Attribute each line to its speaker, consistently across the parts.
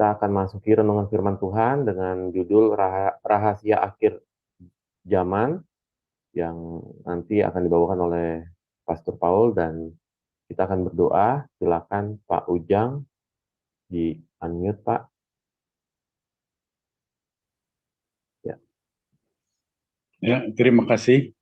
Speaker 1: Kita akan masuki renungan firman Tuhan dengan judul Rahasia Akhir Zaman yang nanti akan dibawakan oleh Pastor Paul, dan kita akan berdoa. Silakan Pak Ujang di unmute, Pak.
Speaker 2: Ya, terima kasih.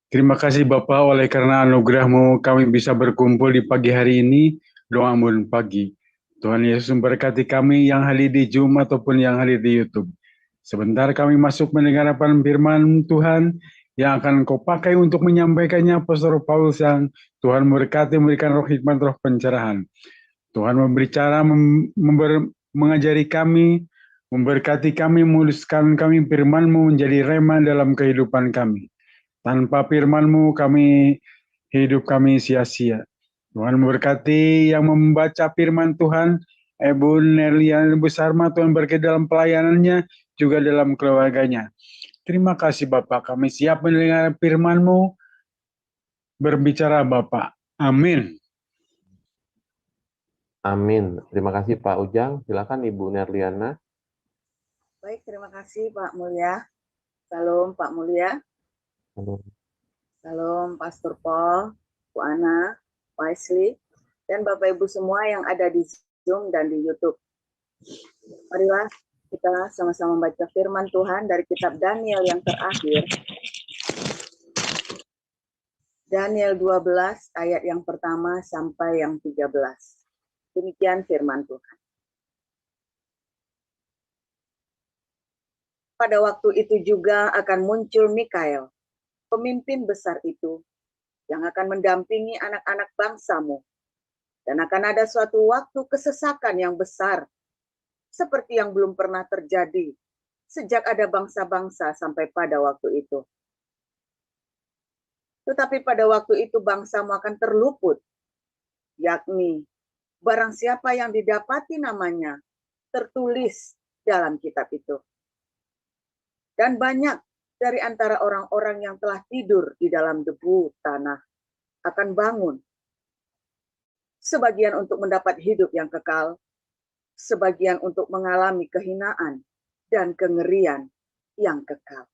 Speaker 2: Terima kasih Bapak, oleh karena anugerah-Mu kami bisa berkumpul di pagi hari ini, doa Ambon pagi. Tuhan Yesus memberkati kami yang hadir di Zoom ataupun yang hadir di YouTube. Sebentar kami masuk mendengarkan firman Tuhan yang akan Kau pakai untuk menyampaikannya, Pastor Paulus, yang Tuhan memberkati, memberikan roh hikmat, roh pencerahan. Tuhan berbicara, mengajari kami, memberkati kami, memuluskan kami, firman-Mu menjadi rema dalam kehidupan kami. Tanpa firman-Mu hidup kami sia-sia. Tuhan memberkati yang membaca firman Tuhan, Ibu Nerlian Busarma, Tuhan berkati dalam pelayanannya, juga dalam keluarganya. Terima kasih Bapak, kami siap mendengar firman-Mu. Berbicara Bapak. Amin.
Speaker 1: Amin. Terima kasih Pak Ujang. Silakan Ibu Nerliana.
Speaker 3: Baik, terima kasih Pak Mulya. Salam Pak Mulya.
Speaker 1: Halo.
Speaker 3: Salam Pastor Paul, Bu Ana, Pak Isli, dan Bapak Ibu semua yang ada di Zoom dan di YouTube. Marilah kita sama-sama membaca firman Tuhan dari kitab Daniel yang terakhir. Daniel 12 ayat yang pertama sampai yang 13. Demikian firman Tuhan. Pada waktu itu juga akan muncul Mikael, pemimpin besar itu, yang akan mendampingi anak-anak bangsamu. Dan akan ada suatu waktu kesesakan yang besar, seperti yang belum pernah terjadi sejak ada bangsa-bangsa sampai pada waktu itu. Tetapi pada waktu itu bangsamu akan terluput, yakni barang siapa yang didapati namanya tertulis dalam kitab itu. Dan banyak dari antara orang-orang yang telah tidur di dalam debu tanah akan bangun. Sebagian untuk mendapat hidup yang kekal, sebagian untuk mengalami kehinaan dan kengerian yang kekal.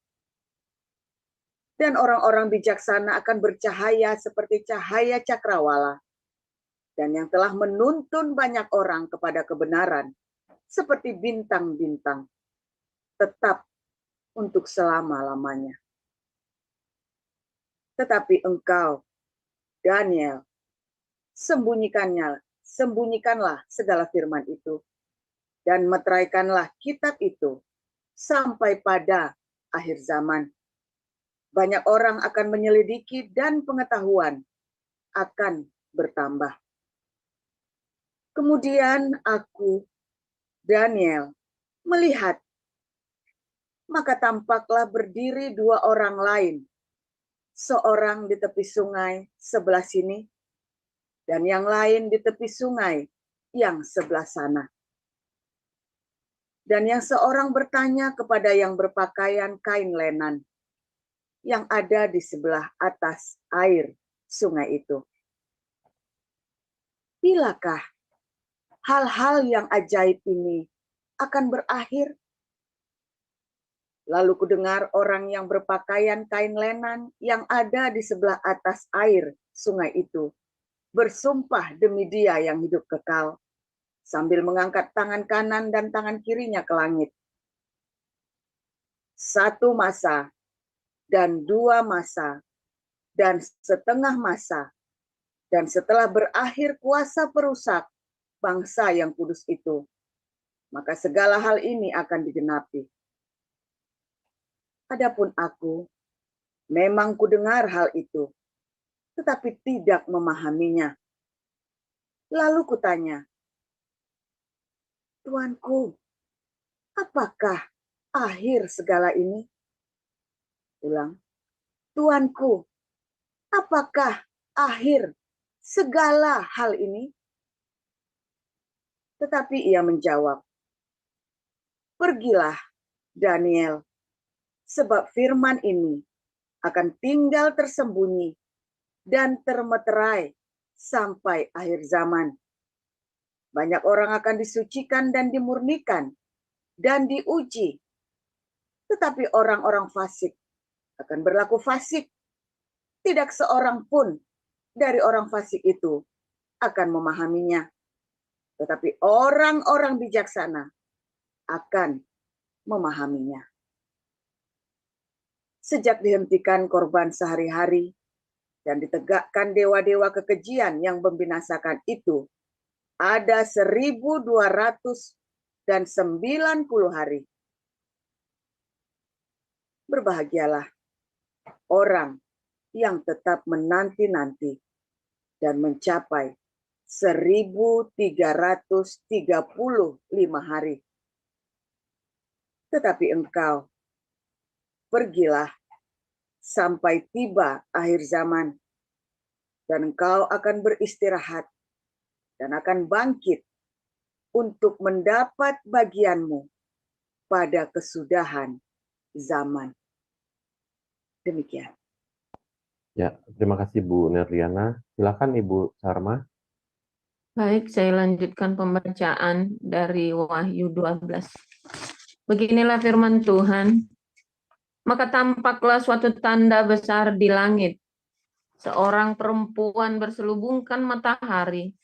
Speaker 3: Dan orang-orang bijaksana akan bercahaya seperti cahaya cakrawala, dan yang telah menuntun banyak orang kepada kebenaran seperti bintang-bintang, tetap untuk selama-lamanya. Tetapi engkau, Daniel, sembunyikanlah segala firman itu, dan meteraikanlah kitab itu sampai pada akhir zaman. Banyak orang akan menyelidiki dan pengetahuan akan bertambah. Kemudian aku, Daniel, melihat, maka tampaklah berdiri dua orang lain, seorang di tepi sungai sebelah sini, dan yang lain di tepi sungai yang sebelah sana. Dan yang seorang bertanya kepada yang berpakaian kain lenan, yang ada di sebelah atas air sungai itu. Bilakah hal-hal yang ajaib ini akan berakhir? Lalu kudengar orang yang berpakaian kain lenan yang ada di sebelah atas air sungai itu bersumpah demi Dia yang hidup kekal, sambil mengangkat tangan kanan dan tangan kirinya ke langit. Satu masa, dan dua masa, dan setengah masa, dan setelah berakhir kuasa perusak bangsa yang kudus itu, maka segala hal ini akan digenapi. Adapun aku, memang kudengar hal itu, tetapi tidak memahaminya. Lalu kutanya, Tuanku, apakah akhir segala ini? Ulang, Tuanku, apakah akhir segala hal ini? Tetapi ia menjawab, pergilah, Daniel, sebab firman ini akan tinggal tersembunyi dan termeterai sampai akhir zaman. Banyak orang akan disucikan dan dimurnikan dan diuji. Tetapi orang-orang fasik akan berlaku fasik. Tidak seorang pun dari orang fasik itu akan memahaminya. Tetapi orang-orang bijaksana akan memahaminya. Sejak dihentikan korban sehari-hari dan ditegakkan dewa-dewa kekejian yang membinasakan itu, ada 1290 hari. Berbahagialah orang yang tetap menanti-nanti dan mencapai 1335 hari. Tetapi engkau, pergilah sampai tiba akhir zaman, dan engkau akan beristirahat dan akan bangkit untuk mendapat bagianmu pada kesudahan zaman. Demikian.
Speaker 1: Ya, terima kasih Bu Nerliana. Silakan Ibu Sarma.
Speaker 4: Baik, saya lanjutkan pembacaan dari Wahyu 12. Beginilah firman Tuhan. Maka tampaklah suatu tanda besar di langit. Seorang perempuan berselubungkan matahari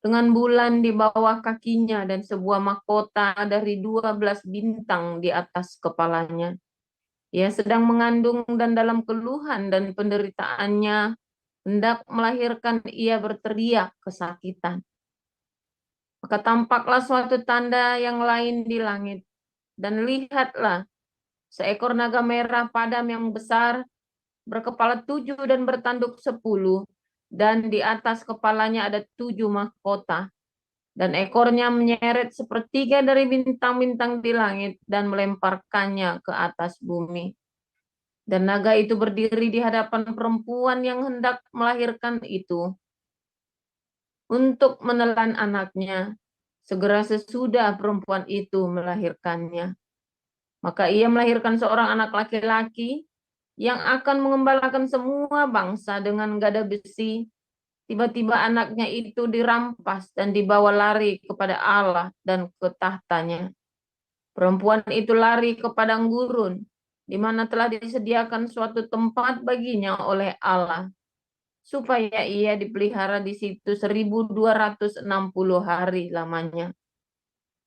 Speaker 4: dengan bulan di bawah kakinya dan sebuah mahkota dari 12 bintang di atas kepalanya. Ia sedang mengandung dan dalam keluhan dan penderitaannya hendak melahirkan, ia berteriak kesakitan. Maka tampaklah suatu tanda yang lain di langit, dan lihatlah, seekor naga merah padam yang besar, berkepala 7 dan bertanduk 10, dan di atas kepalanya ada 7 mahkota, dan ekornya menyeret sepertiga dari bintang-bintang di langit dan melemparkannya ke atas bumi. Dan naga itu berdiri di hadapan perempuan yang hendak melahirkan itu untuk menelan anaknya, segera sesudah perempuan itu melahirkannya. Maka ia melahirkan seorang anak laki-laki yang akan mengembalakan semua bangsa dengan gada besi. Tiba-tiba anaknya itu dirampas dan dibawa lari kepada Allah dan ke tahtanya. Perempuan itu lari ke padang gurun, di mana telah disediakan suatu tempat baginya oleh Allah, supaya ia dipelihara di situ 1260 hari lamanya.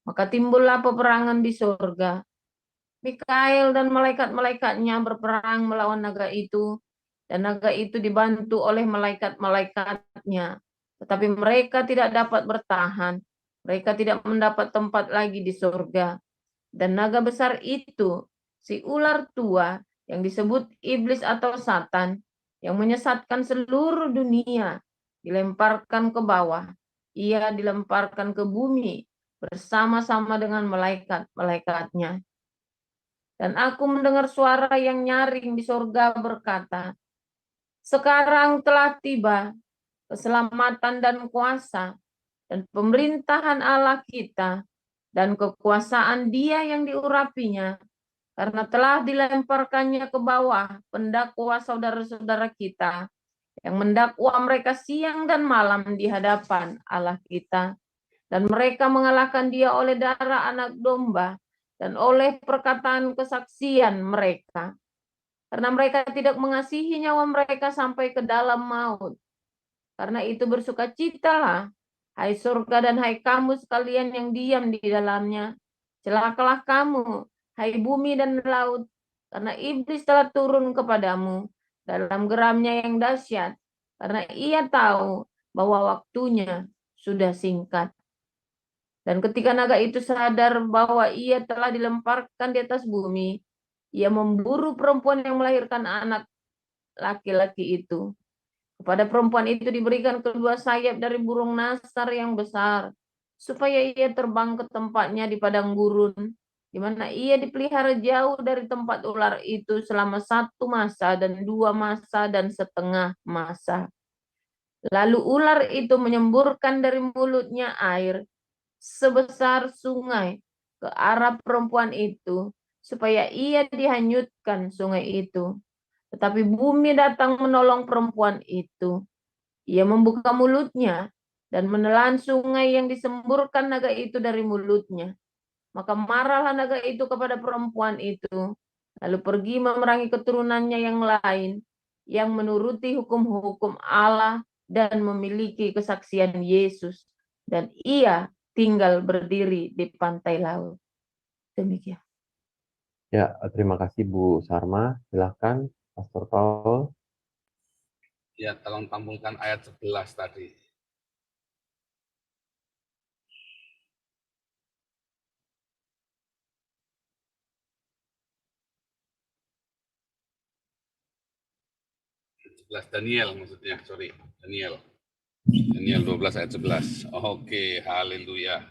Speaker 4: Maka timbullah peperangan di surga. Mikael dan malaikat-malaikatnya berperang melawan naga itu, dan naga itu dibantu oleh malaikat-malaikatnya. Tetapi mereka tidak dapat bertahan. Mereka tidak mendapat tempat lagi di surga. Dan naga besar itu, si ular tua yang disebut iblis atau Satan, yang menyesatkan seluruh dunia, dilemparkan ke bawah. Ia dilemparkan ke bumi bersama-sama dengan malaikat-malaikatnya. Dan aku mendengar suara yang nyaring di surga berkata, sekarang telah tiba keselamatan dan kuasa dan pemerintahan Allah kita dan kekuasaan Dia yang diurapinya, karena telah dilemparkannya ke bawah pendakwa saudara-saudara kita yang mendakwa mereka siang dan malam di hadapan Allah kita. Dan mereka mengalahkan Dia oleh darah anak domba dan oleh perkataan kesaksian mereka. Karena mereka tidak mengasihi nyawa mereka sampai ke dalam maut. Karena itu bersukacitalah, hai surga dan hai kamu sekalian yang diam di dalamnya. Celakalah kamu, hai bumi dan laut, karena iblis telah turun kepadamu dalam geramnya yang dahsyat, karena ia tahu bahwa waktunya sudah singkat. Dan ketika naga itu sadar bahwa ia telah dilemparkan di atas bumi, ia memburu perempuan yang melahirkan anak laki-laki itu. Kepada perempuan itu diberikan kedua sayap dari burung nasar yang besar, supaya ia terbang ke tempatnya di padang gurun, di mana ia dipelihara jauh dari tempat ular itu selama 1 masa dan 2 masa dan setengah masa. Lalu ular itu menyemburkan dari mulutnya air sebesar sungai ke arah perempuan itu, supaya ia dihanyutkan sungai itu. Tetapi bumi datang menolong perempuan itu. Ia membuka mulutnya dan menelan sungai yang disemburkan naga itu dari mulutnya. Maka marahlah naga itu kepada perempuan itu, lalu pergi memerangi keturunannya yang lain, yang menuruti hukum-hukum Allah dan memiliki kesaksian Yesus. Dan ia tinggal berdiri di pantai laut. Demikian.
Speaker 1: Ya, terima kasih Bu Sarma. Silakan, Pastor Paul.
Speaker 5: Ya, tolong tampilkan ayat 11 tadi. Daniel maksudnya, sorry. Daniel 12 ayat 11. Oke, haleluya.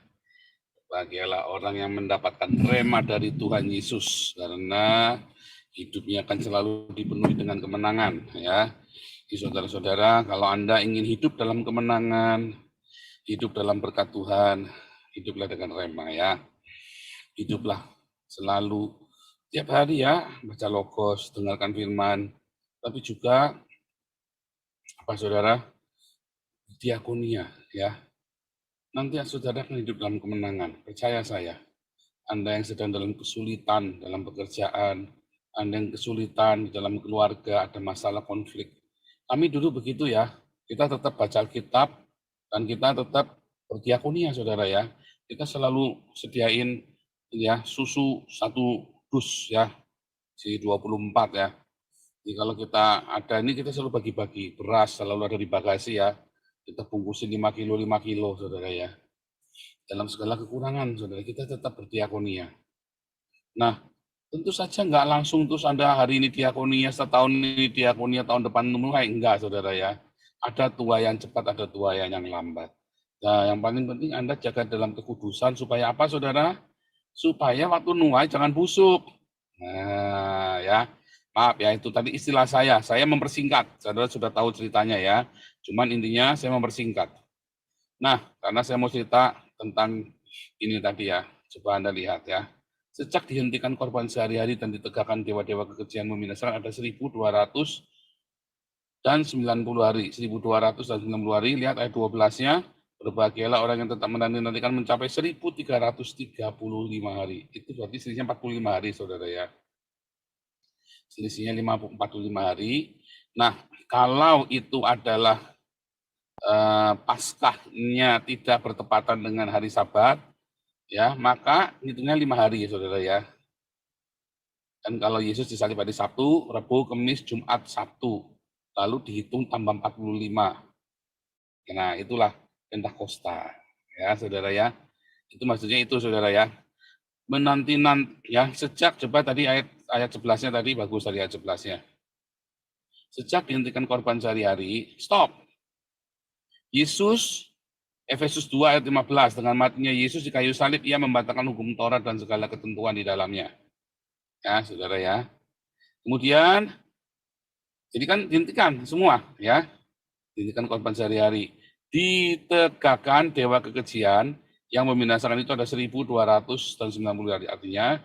Speaker 5: Bahagialah orang yang mendapatkan rema dari Tuhan Yesus, karena hidupnya akan selalu dipenuhi dengan kemenangan. Ya, saudara-saudara, kalau Anda ingin hidup dalam kemenangan, hidup dalam berkat Tuhan, hiduplah dengan rema ya. Hiduplah selalu tiap hari ya, baca Logos, dengarkan firman, tapi juga apa saudara, diakonia ya. Nanti saudara akan hidup dalam kemenangan, percaya saya. Anda yang sedang dalam kesulitan dalam pekerjaan, Anda yang kesulitan di dalam keluarga, ada masalah konflik. Kami dulu begitu ya, kita tetap baca Alkitab dan kita tetap berdiakonia saudara ya. Kita selalu sediain ya susu 1 dus ya, si 24 ya. Jadi kalau kita ada ini, kita selalu bagi-bagi beras, selalu ada di bagasi ya. Kita bungkusin 5 kilo saudara ya. Dalam segala kekurangan saudara, kita tetap berdiakonia. Nah, tentu saja nggak langsung terus Anda hari ini diakonia, setahun ini diakonia, tahun depan mulai, enggak saudara ya. Ada tuayan cepat, ada tuayan yang lambat. Nah, yang paling penting Anda jaga dalam kekudusan supaya apa saudara? Supaya waktu nuai jangan busuk. Nah, ya. Maaf ya, itu tadi istilah saya mempersingkat. Saudara sudah tahu ceritanya ya. Cuman intinya saya mempersingkat. Nah, karena saya mau cerita tentang ini tadi ya. Coba Anda lihat ya. Sejak dihentikan korban sehari-hari dan ditegakkan dewa-dewa kekejian membinasakan ada 1.200 dan 90 hari. 1.200 dan 90 hari, lihat ayat 12-nya. Berbahagialah orang yang tetap menanti-nantikan mencapai 1.335 hari. Itu berarti selisihnya 45 hari, saudara ya. Selisihnya 45 hari. Nah, kalau itu adalah Paskahnya tidak bertepatan dengan hari Sabat, ya maka hitungnya 5 hari, saudara ya. Dan kalau Yesus disalib hari Sabtu, Rabu, Kamis, Jumat, Sabtu, lalu dihitung tambah 45. Nah, itulah Pentakosta, ya saudara ya. Itu maksudnya itu saudara ya. Menanti-nanti ya, sejak coba tadi ayat 11-nya tadi bagus dari ayat 11-nya. Sejak dihentikan korban sehari-hari, stop. Yesus, Efesus 2 ayat 15, dengan matinya Yesus di kayu salib, ia membatalkan hukum Taurat dan segala ketentuan di dalamnya. Ya, saudara ya. Kemudian, jadi kan dihentikan semua, ya. Dihentikan korban sehari-hari. Ditegakkan dewa kekejian, yang membinasakan itu ada 1.200 dan 90 hari. Artinya,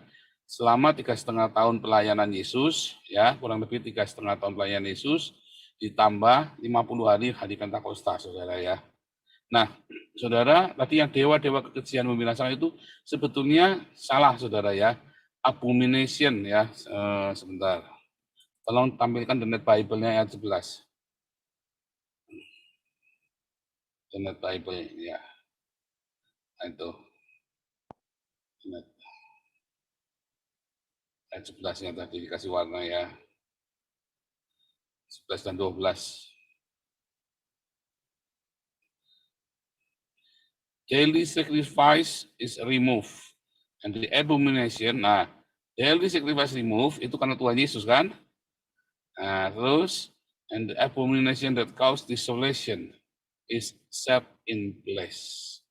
Speaker 5: selama 3,5 tahun pelayanan Yesus, ya kurang lebih 3,5 tahun pelayanan Yesus, ditambah 50 hari Pentakosta, saudara ya. Nah, saudara, tadi yang dewa-dewa kekejian membinasakan itu sebetulnya salah, saudara ya. Abomination ya, sebentar. Tolong tampilkan The Net Bible-nya ayat 11. The Net Bible, ya. Nah, itu. Ayat 11-nya tadi dikasih warna ya. 11 dan 12. Daily sacrifice is removed. And the abomination, nah, daily sacrifice removed, itu karena Tuhan Yesus kan? Nah, terus, and the abomination that caused desolation is set in place.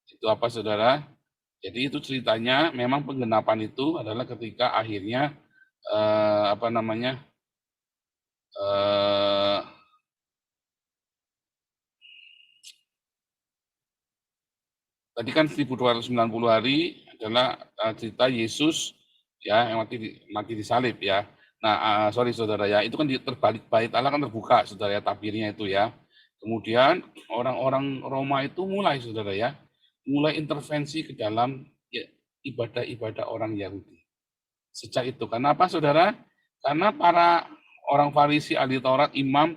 Speaker 5: Itu apa saudara? Jadi itu ceritanya, memang penggenapan itu adalah ketika akhirnya, tadi kan 1.290 hari adalah cerita Yesus ya yang mati disalib ya. Nah, sorry saudara ya, itu kan terbalik, bait Allah kan terbuka saudara ya, tabirnya itu ya. Kemudian orang-orang Roma itu mulai, saudara ya, mulai intervensi ke dalam ibadah-ibadah orang Yahudi. Sejak itu, kenapa saudara? Karena para orang Farisi, ahli Taurat, imam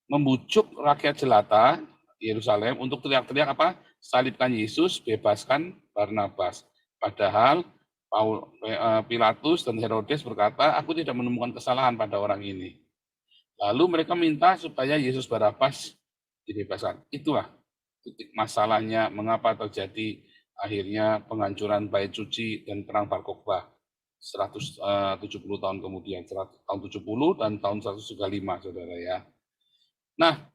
Speaker 5: membujuk rakyat jelata Yerusalem untuk teriak-teriak apa? Salibkan Yesus, bebaskan Barnabas. Padahal Pilatus dan Herodes berkata, aku tidak menemukan kesalahan pada orang ini. Lalu mereka minta supaya Yesus Barnabas dibebaskan. Itulah titik masalahnya mengapa terjadi akhirnya penghancuran bait suci dan perang Bar Kokhba 170 tahun kemudian, tahun 70 dan tahun 135, saudara ya. Nah,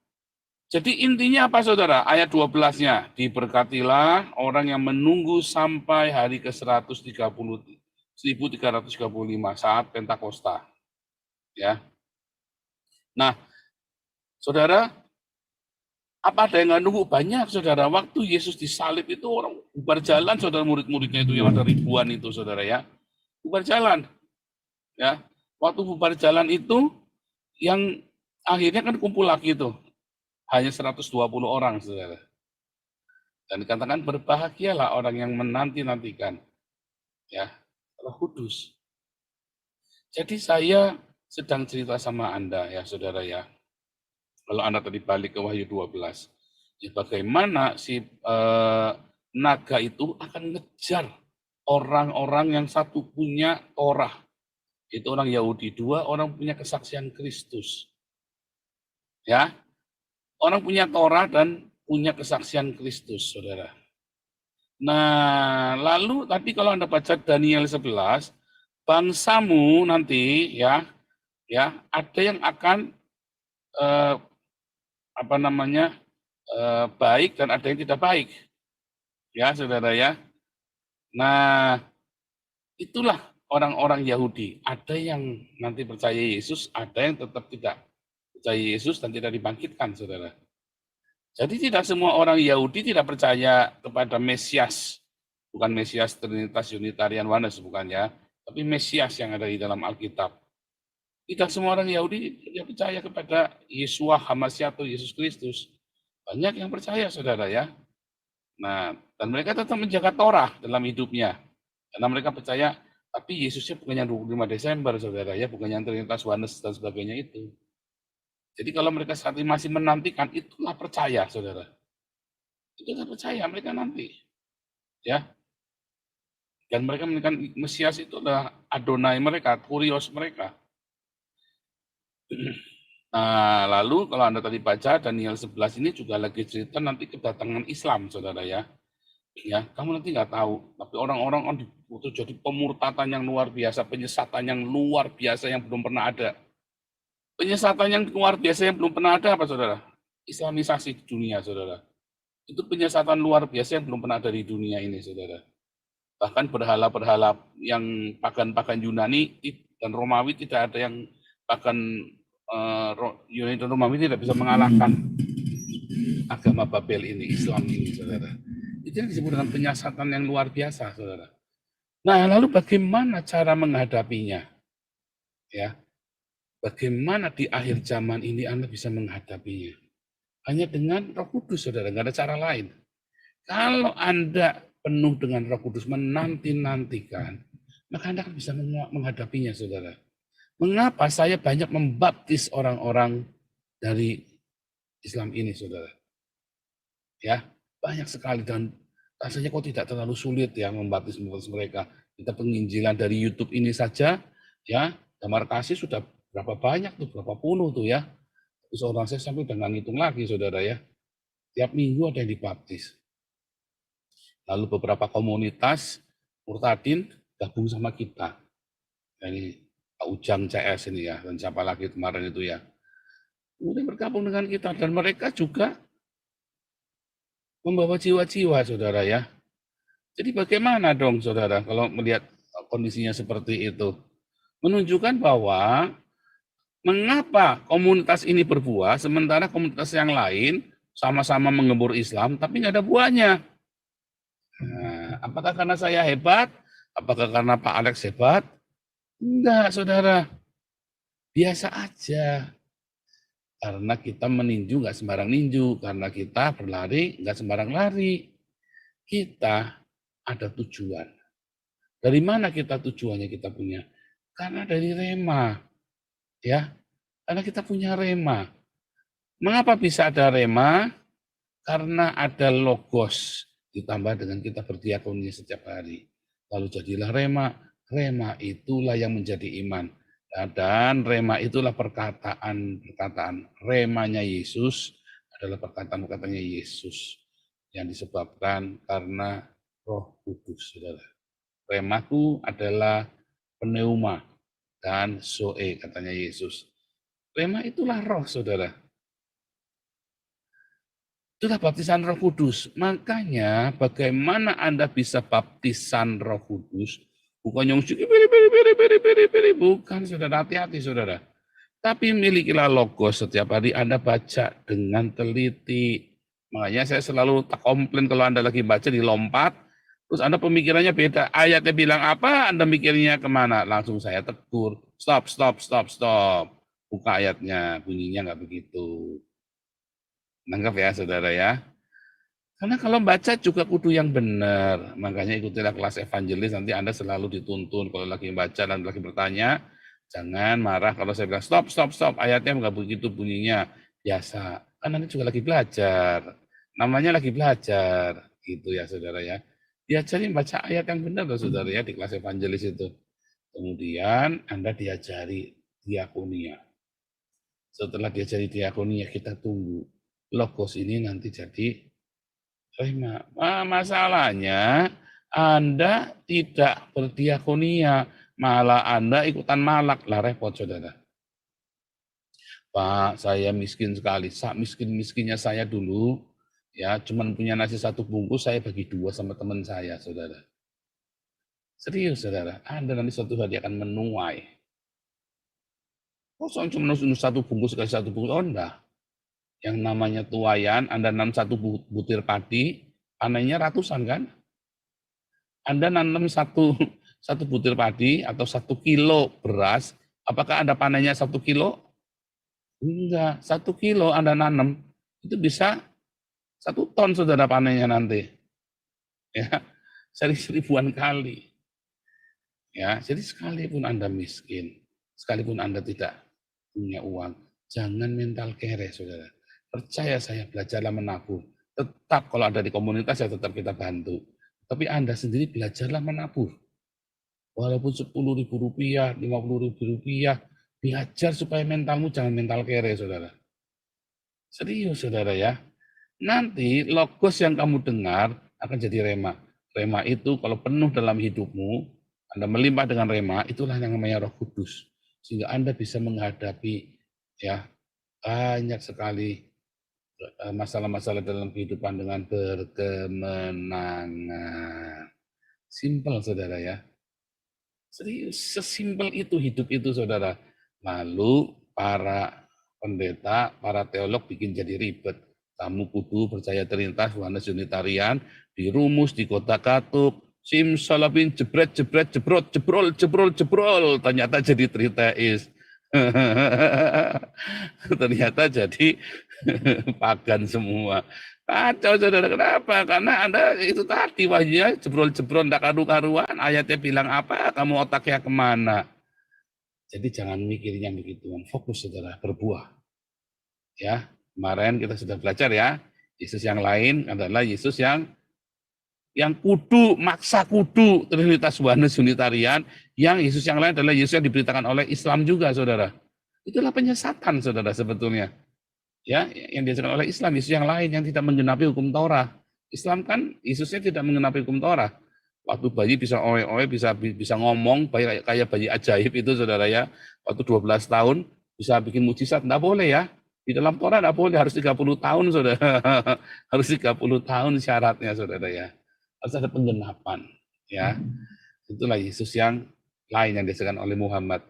Speaker 5: jadi intinya apa saudara? Ayat 12-nya, diberkatilah orang yang menunggu sampai hari ke-1335 saat Pentakosta. Ya. Nah, saudara, apa ada yang nggak nunggu? Banyak, saudara. Waktu Yesus disalib itu orang bubar jalan, saudara, murid-muridnya itu yang ada ribuan itu, saudara ya. Bubar jalan. Ya. Waktu bubar jalan itu, yang akhirnya kan kumpul lagi itu. Hanya 120 orang, saudara. Dan dikatakan berbahagialah orang yang menanti-nantikan. Ya, Roh Kudus. Jadi saya sedang cerita sama Anda, ya saudara ya. Kalau Anda tadi balik ke Wahyu 12, ya bagaimana si naga itu akan ngejar orang-orang yang satu punya Torah, itu orang Yahudi, dua orang punya kesaksian Kristus, ya, orang punya Torah dan punya kesaksian Kristus, saudara. Nah, lalu tapi kalau Anda baca Daniel 11, bangsamu nanti ya ada yang akan baik dan ada yang tidak baik, ya saudara ya. Nah, itulah orang-orang Yahudi. Ada yang nanti percaya Yesus, ada yang tetap tidak percaya Yesus dan tidak dibangkitkan, saudara. Jadi tidak semua orang Yahudi tidak percaya kepada Mesias, bukan Mesias Trinitas Unitarian Oneness, bukan ya, tapi Mesias yang ada di dalam Alkitab. Tidak semua orang Yahudi yang percaya kepada Yeshua HaMashiach atau Yesus Kristus. Banyak yang percaya, saudara ya. Nah, dan mereka tetap menjaga Torah dalam hidupnya. Karena mereka percaya, tapi Yesusnya bukan yang 25 Desember, saudara ya, bukan yang Trinitas Oneness dan sebagainya itu. Jadi kalau mereka saat ini masih menantikan, itulah percaya, saudara. Itulah percaya, mereka nanti. Ya. Dan mereka menekan Mesias itu adalah Adonai mereka, Kurios mereka. Nah, lalu kalau Anda tadi baca Daniel 11 ini juga lagi cerita nanti kedatangan Islam, saudara ya. Ya, kamu nanti nggak tahu, tapi orang-orang itu jadi pemurtatan yang luar biasa, penyesatan yang luar biasa yang belum pernah ada. Penyesatan yang luar biasa yang belum pernah ada apa, saudara? Islamisasi dunia, saudara. Itu penyesatan luar biasa yang belum pernah ada di dunia ini, saudara. Bahkan berhala-berhala yang pagan-pagan Yunani dan Romawi tidak ada yang pagan Yunani dan Romawi tidak bisa mengalahkan agama Babel ini, Islam ini, saudara. Itu yang disebut dengan penyesatan yang luar biasa, saudara. Nah, lalu bagaimana cara menghadapinya? Ya, bagaimana di akhir zaman ini Anda bisa menghadapinya? Hanya dengan Roh Kudus, saudara. Nggak ada cara lain. Kalau Anda penuh dengan Roh Kudus, menanti-nantikan, maka Anda akan bisa menghadapinya, saudara. Mengapa saya banyak membaptis orang-orang dari Islam ini, saudara? Ya, banyak sekali dan rasanya kok tidak terlalu sulit ya membaptis mereka. Kita penginjilan dari YouTube ini saja, ya, Damar Kasih sudah berapa banyak tuh, berapa puluh tuh ya. Seorang saya sampai udah nggak ngitung lagi, saudara ya. Tiap minggu ada yang dibaptis. Lalu beberapa komunitas Murtadin gabung sama kita. Ini Pak Ujang CS ini ya, dan siapa lagi kemarin itu ya. Kemudian bergabung dengan kita, dan mereka juga membawa jiwa-jiwa, saudara ya. Jadi bagaimana dong, saudara, kalau melihat kondisinya seperti itu? Menunjukkan bahwa mengapa komunitas ini berbuah, sementara komunitas yang lain sama-sama mengembur Islam, tapi nggak ada buahnya. Nah, apakah karena saya hebat? Apakah karena Pak Alex hebat? Enggak, saudara. Biasa aja. Karena kita meninju nggak sembarang ninju, karena kita berlari nggak sembarang lari. Kita ada tujuan. Dari mana kita tujuannya kita punya? Karena dari rema, ya. Karena kita punya rema. Mengapa bisa ada rema? Karena ada logos ditambah dengan kita berdiakoni setiap hari. Lalu jadilah rema. Rema itulah yang menjadi iman. Dan rema itulah perkataan remanya Yesus adalah perkataan-perkataannya Yesus yang disebabkan karena Roh Kudus, saudara. Remaku adalah pneuma dan zoe, katanya Yesus. Rema itulah roh, saudara. Itulah baptisan Roh Kudus. Makanya bagaimana Anda bisa baptisan Roh Kudus? Bukan yang bukan, saudara, hati-hati, saudara. Tapi milikilah logos setiap hari Anda baca dengan teliti. Makanya saya selalu tak komplain kalau Anda lagi baca dilompat, terus Anda pemikirannya beda. Ayatnya bilang apa, Anda mikirnya kemana? Langsung saya tegur. Stop. Buka ayatnya, bunyinya nggak begitu. Nangkap ya, saudara ya. Karena kalau baca juga kudu yang benar. Makanya ikutilah kelas evangelis, nanti Anda selalu dituntun. Kalau lagi baca dan lagi bertanya, jangan marah kalau saya bilang stop. Ayatnya nggak begitu bunyinya. Biasa. Kan Anda juga lagi belajar. Namanya lagi belajar. Gitu ya, saudara ya. Diajarin baca ayat yang benar loh, saudara ya, di kelas evangelis itu. Kemudian Anda diajari diakonia. Setelah diajari diakonia, kita tunggu. Logos ini nanti jadi rema. Masalahnya Anda tidak berdiakonia, malah Anda ikutan malak. Lah repot, saudara. Pak, saya miskin sekali. Miskin-miskinnya saya dulu, ya cuman punya nasi 1 bungkus, saya bagi 2 sama teman saya, saudara. Serius, saudara. Anda nanti suatu hari akan menuai. Kok cuma 1 bungkus kasih 1 bungkus? Oh enggak. Yang namanya tuayan, Anda nanam 1 butir padi, panennya ratusan kan? Anda nanam 1 butir padi atau 1 kilo beras, apakah Anda panennya 1 kilo? Enggak, 1 kilo Anda nanam, itu bisa 1 ton, saudara, panennya nanti. Ya, ribuan kali. Ya, jadi sekalipun Anda miskin, sekalipun Anda tidak punya uang, jangan mental kere, saudara. Percaya saya, belajarlah menabung. Tetap kalau ada di komunitas ya tetap kita bantu. Tapi Anda sendiri belajarlah menabung. Walaupun Rp10.000, Rp50.000, belajar supaya mentalmu jangan mental kere, saudara. Serius, saudara ya. Nanti logos yang kamu dengar akan jadi rema. Rema itu kalau penuh dalam hidupmu, Anda melimpah dengan rema, itulah yang namanya Roh Kudus. Sehingga Anda bisa menghadapi ya banyak sekali masalah-masalah dalam kehidupan dengan berkemenangan. Simpel, saudara ya. Serius, sesimpel itu hidup itu, saudara. Lalu para pendeta, para teolog bikin jadi ribet. Kamu kudu percaya Trinitas, Yohanes Unitarian, dirumus, di kota katuk, simsalabim, jebret, jebrol. Ternyata jadi Triteis. Ternyata jadi pagan semua. Kacau, saudara. Kenapa? Karena Anda itu tadi wahyunya jebrol, ndak karu-karuan. Ayatnya bilang apa, kamu otaknya kemana. Jadi jangan mikirnya begituan. Fokus, saudara, berbuah. Ya, kemarin kita sudah belajar ya. Yesus yang lain adalah Yesus yang kudu, maksa kudu Trinitas Yohanes Unitarian. Yang Yesus yang lain adalah Yesus yang diberitakan oleh Islam juga, saudara. Itulah penyesatan, saudara, sebetulnya. Ya, yang diajarkan oleh Islam, Yesus yang lain yang tidak menggenapi hukum Taurat. Islam kan Yesusnya tidak menggenapi hukum Taurat. Waktu bayi bisa oe-oe, bisa ngomong kayak bayi ajaib itu, saudara ya. Waktu 12 tahun bisa bikin mujizat, enggak boleh ya. Di dalam Taurat enggak boleh, harus 30 tahun, saudara. Harus 30 tahun syaratnya, saudara ya. Harus ada penggenapan, ya. Itulah Yesus yang lain yang diajarkan oleh Muhammad.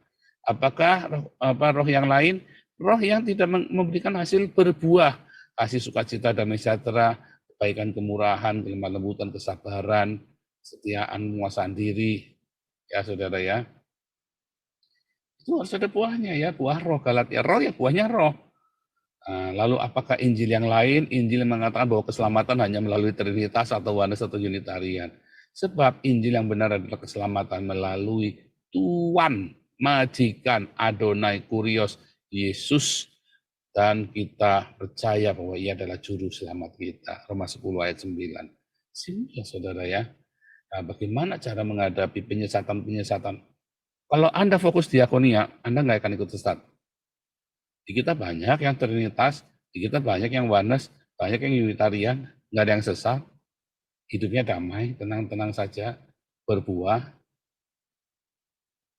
Speaker 5: Apakah roh yang lain? Roh yang tidak memberikan hasil berbuah, kasih sukacita, damai sejahtera, kebaikan, kemurahan, kelemah lembutan, kesabaran, kesetiaan, penguasaan diri, ya, saudara ya. Itu harus ada buahnya ya, buah roh. Galatia, roh ya buahnya roh. Lalu apakah Injil yang lain? Injil yang mengatakan bahwa keselamatan hanya melalui Trinitas atau Oneness atau Unitarian. Sebab Injil yang benar adalah keselamatan melalui Tuhan, Majikan, Adonai, Kurios, Yesus, dan kita percaya bahwa Ia adalah juru selamat kita. Roma 10 ayat 9. Simpel ya saudara ya. Nah, bagaimana cara menghadapi penyesatan-penyesatan? Kalau Anda fokus diakonia, Anda nggak akan ikut sesat. Di kita banyak yang Trinitas, di kita banyak yang Oneness, banyak yang Unitarian, nggak ada yang sesat. Hidupnya damai, tenang-tenang saja, berbuah.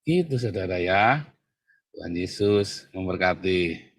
Speaker 5: Itu saudara ya. Tuhan Yesus memberkati.